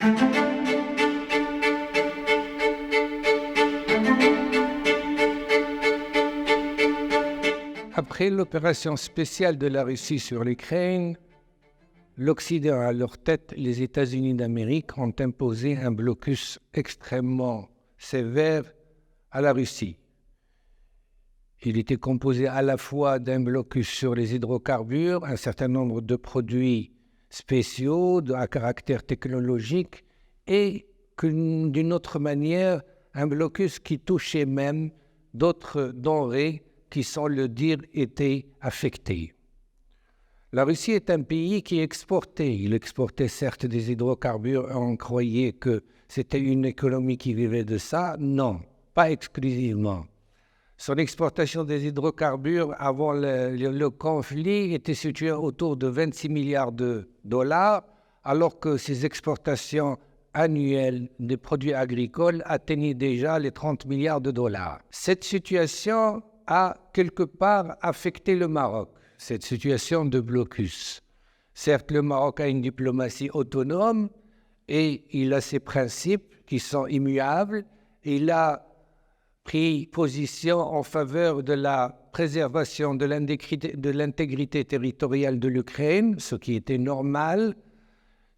Après l'opération spéciale de la Russie sur l'Ukraine, l'Occident à leur tête, les États-Unis d'Amérique, ont imposé un blocus extrêmement sévère à la Russie. Il était composé à la fois d'un blocus sur les hydrocarbures, un certain nombre de produits spéciaux à caractère technologique, et d'une autre manière, un blocus qui touchait même d'autres denrées qui, sans le dire, étaient affectées. La Russie est un pays qui exportait. Il exportait certes des hydrocarbures, on croyait que c'était une économie qui vivait de ça. Non, pas exclusivement. Son exportation des hydrocarbures avant le conflit était située autour de 26 milliards de dollars, alors que ses exportations annuelles des produits agricoles atteignaient déjà les 30 milliards de dollars. Cette situation a quelque part affecté le Maroc, cette situation de blocus. Certes, le Maroc a une diplomatie autonome et il a ses principes qui sont immuables. Il a pris position en faveur de la préservation de l'intégrité territoriale de l'Ukraine, ce qui était normal,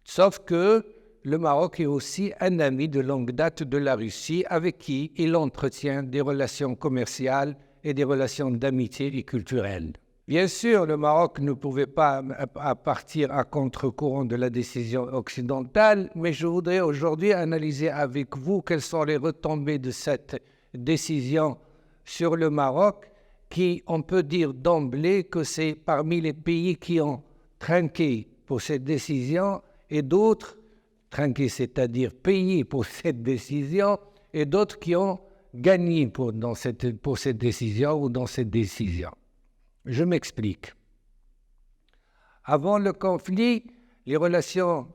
sauf que le Maroc est aussi un ami de longue date de la Russie avec qui il entretient des relations commerciales et des relations d'amitié et culturelles. Bien sûr, le Maroc ne pouvait pas partir à contre-courant de la décision occidentale, mais je voudrais aujourd'hui analyser avec vous quelles sont les retombées de cette décision sur le Maroc, qui, on peut dire d'emblée que c'est parmi les pays qui ont trinqué pour cette décision et d'autres, trinqué c'est-à-dire payé pour cette décision, et d'autres qui ont gagné pour cette décision ou dans cette décision. Je m'explique. Avant le conflit, les relations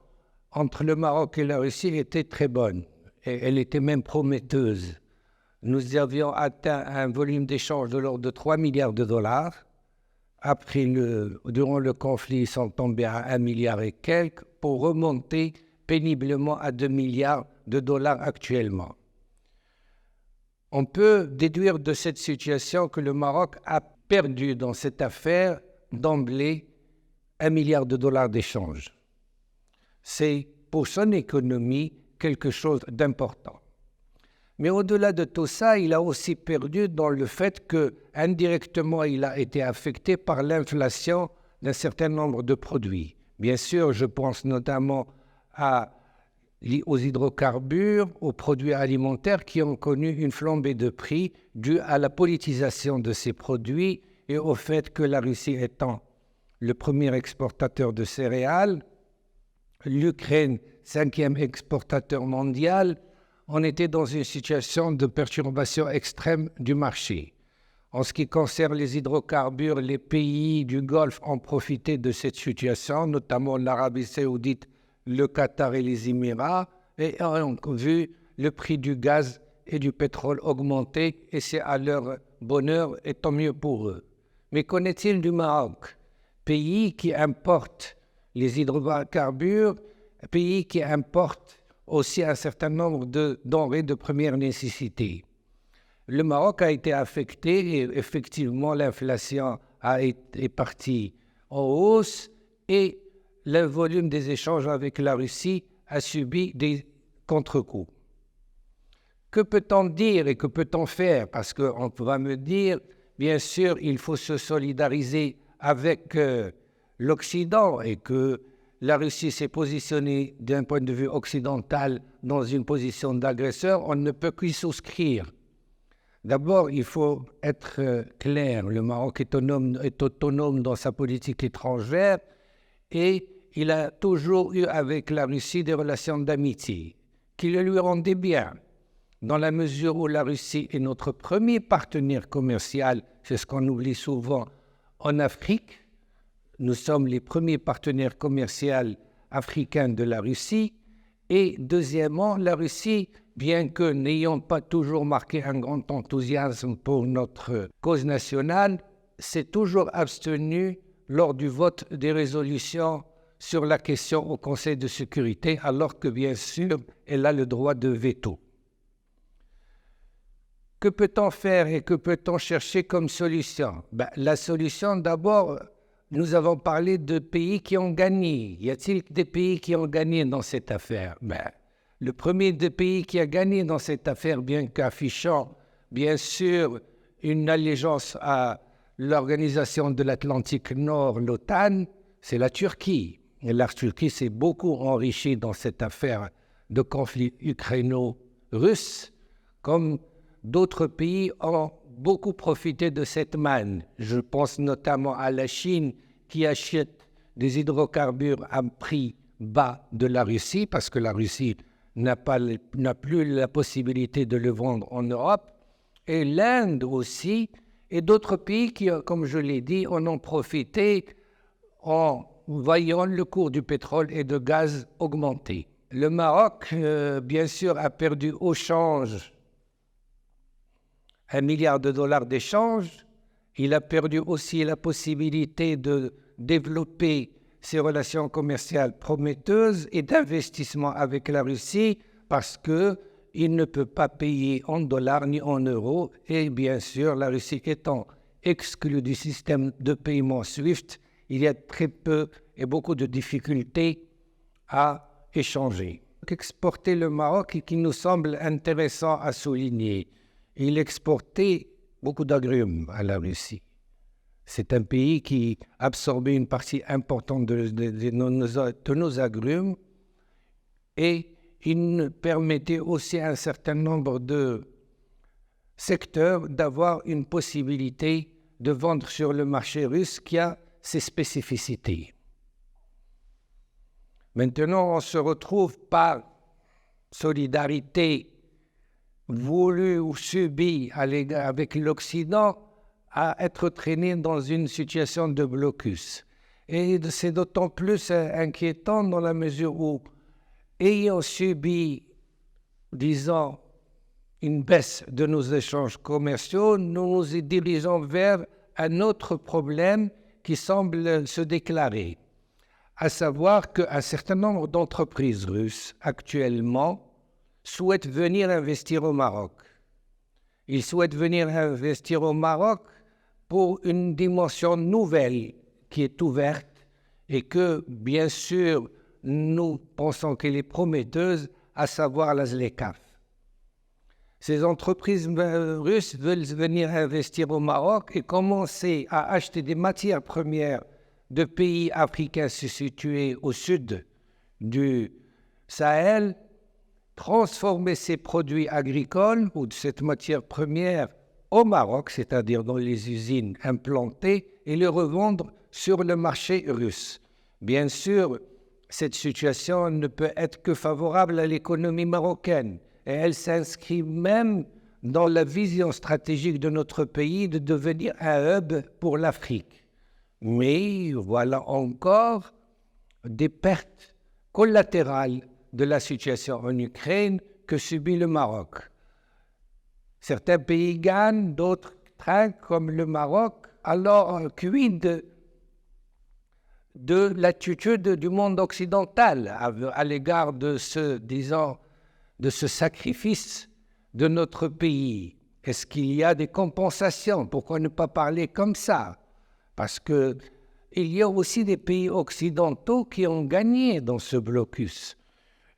entre le Maroc et la Russie étaient très bonnes et elles étaient même prometteuses. Nous avions atteint un volume d'échange de l'ordre de 3 milliards de dollars. Durant le conflit, ils sont tombés à 1 milliard et quelques pour remonter péniblement à 2 milliards de dollars actuellement. On peut déduire de cette situation que le Maroc a perdu dans cette affaire d'emblée 1 milliard de dollars d'échange. C'est pour son économie quelque chose d'important. Mais au-delà de tout ça, il a aussi perdu dans le fait que, indirectement, il a été affecté par l'inflation d'un certain nombre de produits. Bien sûr, je pense notamment aux hydrocarbures, aux produits alimentaires qui ont connu une flambée de prix due à la politisation de ces produits et au fait que la Russie étant le premier exportateur de céréales, l'Ukraine, 5e exportateur mondial, on était dans une situation de perturbation extrême du marché. En ce qui concerne les hydrocarbures, les pays du Golfe ont profité de cette situation, notamment l'Arabie saoudite, le Qatar et les Émirats, et ont vu le prix du gaz et du pétrole augmenter, et c'est à leur bonheur et tant mieux pour eux. Mais qu'en est-il du Maroc, pays qui importe les hydrocarbures, pays qui importe aussi un certain nombre de denrées de première nécessité. Le Maroc a été affecté et effectivement l'inflation est partie en hausse et le volume des échanges avec la Russie a subi des contre-coups. Que peut-on dire et que peut-on faire? Parce qu'on va me dire, bien sûr, il faut se solidariser avec l'Occident et que la Russie s'est positionnée d'un point de vue occidental dans une position d'agresseur, on ne peut qu'y souscrire. D'abord, il faut être clair, le Maroc est autonome dans sa politique étrangère et il a toujours eu avec la Russie des relations d'amitié qui le lui rendaient bien. Dans la mesure où la Russie est notre premier partenaire commercial, c'est ce qu'on oublie souvent, en Afrique. Nous sommes les premiers partenaires commerciaux africains de la Russie. Et deuxièmement, la Russie, bien que n'ayant pas toujours marqué un grand enthousiasme pour notre cause nationale, s'est toujours abstenue lors du vote des résolutions sur la question au Conseil de sécurité, alors que bien sûr, elle a le droit de veto. Que peut-on faire et que peut-on chercher comme solution? La solution, d'abord, nous avons parlé de pays qui ont gagné. Y a-t-il des pays qui ont gagné dans cette affaire? Le premier des pays qui a gagné dans cette affaire, bien qu'affichant, bien sûr, une allégeance à l'Organisation de l'Atlantique Nord, l'OTAN, c'est la Turquie. Et la Turquie s'est beaucoup enrichie dans cette affaire de conflit ukraino-russe, comme d'autres pays ont beaucoup profité de cette manne. Je pense notamment à la Chine qui achète des hydrocarbures à prix bas de la Russie parce que la Russie n'a plus la possibilité de le vendre en Europe. Et l'Inde aussi, et d'autres pays qui, comme je l'ai dit, en ont profité en voyant le cours du pétrole et de gaz augmenter. Le Maroc, bien sûr, a perdu au change $1 milliard d'échange. Il a perdu aussi la possibilité de développer ses relations commerciales prometteuses et d'investissement avec la Russie parce qu'il ne peut pas payer en dollars ni en euros. Et bien sûr, la Russie étant exclue du système de paiement SWIFT, il y a très peu et beaucoup de difficultés à échanger. Qu'exportait le Maroc et qui nous semble intéressant à souligner, il exportait beaucoup d'agrumes à la Russie. C'est un pays qui absorbait une partie importante de nos agrumes et il permettait aussi à un certain nombre de secteurs d'avoir une possibilité de vendre sur le marché russe qui a ses spécificités. Maintenant, on se retrouve par solidarité voulu ou subi avec l'Occident à être traîné dans une situation de blocus. Et c'est d'autant plus inquiétant dans la mesure où, ayant subi, disons, une baisse de nos échanges commerciaux, nous nous dirigeons vers un autre problème qui semble se déclarer, à savoir qu'un certain nombre d'entreprises russes actuellement souhaitent venir investir au Maroc. Ils souhaitent venir investir au Maroc pour une dimension nouvelle qui est ouverte et que, bien sûr, nous pensons qu'elle est prometteuse, à savoir la ZLECAf. Ces entreprises russes veulent venir investir au Maroc et commencer à acheter des matières premières de pays africains situés au sud du Sahel, transformer ces produits agricoles ou de cette matière première au Maroc, c'est-à-dire dans les usines implantées, et les revendre sur le marché russe. Bien sûr, cette situation ne peut être que favorable à l'économie marocaine et elle s'inscrit même dans la vision stratégique de notre pays de devenir un hub pour l'Afrique. Mais voilà encore des pertes collatérales de la situation en Ukraine que subit le Maroc. Certains pays gagnent, d'autres trinquent comme le Maroc. Alors, quid de l'attitude du monde occidental à l'égard de ce sacrifice de notre pays? Est-ce qu'il y a des compensations? Pourquoi ne pas parler comme ça? Parce qu'il y a aussi des pays occidentaux qui ont gagné dans ce blocus.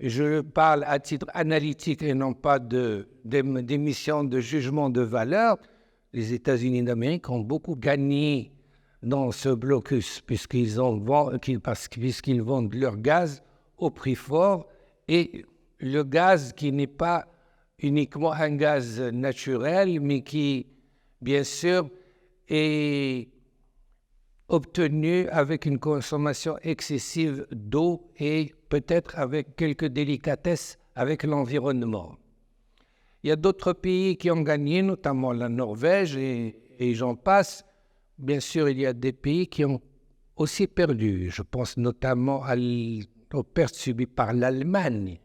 Je parle à titre analytique et non pas d'émission de jugement de valeur. Les États-Unis d'Amérique ont beaucoup gagné dans ce blocus puisqu'ils vendent leur gaz au prix fort et le gaz qui n'est pas uniquement un gaz naturel mais qui, bien sûr, est obtenu avec une consommation excessive d'eau et peut-être avec quelques délicatesses avec l'environnement. Il y a d'autres pays qui ont gagné, notamment la Norvège et j'en passe. Bien sûr, il y a des pays qui ont aussi perdu. Je pense notamment aux pertes subies par l'Allemagne,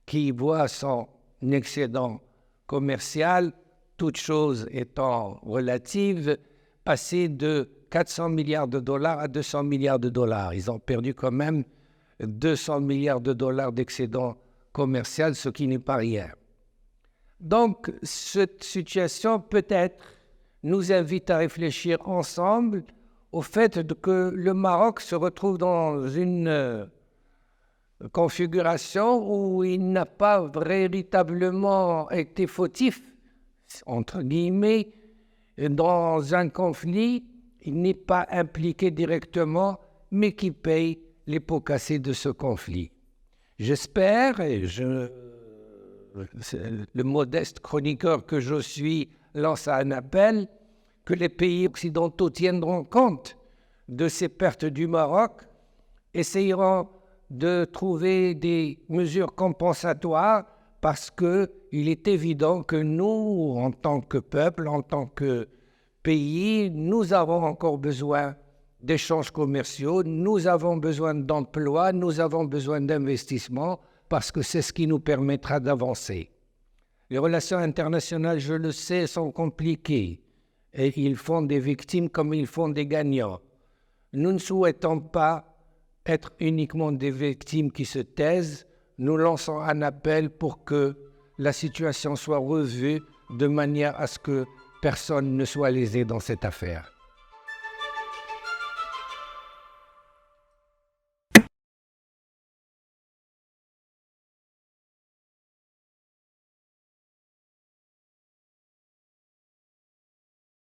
qui voit son excédent commercial, toutes choses étant relatives, passer de 400 milliards de dollars à 200 milliards de dollars. Ils ont perdu quand même 200 milliards de dollars d'excédent commercial, ce qui n'est pas rien. Donc, cette situation peut-être nous invite à réfléchir ensemble au fait que le Maroc se retrouve dans une configuration où il n'a pas véritablement été fautif, entre guillemets, dans un conflit. Il n'est pas impliqué directement, mais qui paye les pots cassés de ce conflit. J'espère, et le modeste chroniqueur que je suis lance un appel, que les pays occidentaux tiendront compte de ces pertes du Maroc, essayeront de trouver des mesures compensatoires, parce qu'il est évident que nous, en tant que peuple, en tant que pays, nous avons encore besoin d'échanges commerciaux, nous avons besoin d'emplois, nous avons besoin d'investissements, parce que c'est ce qui nous permettra d'avancer. Les relations internationales, je le sais, sont compliquées et ils font des victimes comme ils font des gagnants. Nous ne souhaitons pas être uniquement des victimes qui se taisent. Nous lançons un appel pour que la situation soit revue de manière à ce que personne ne soit lésé dans cette affaire.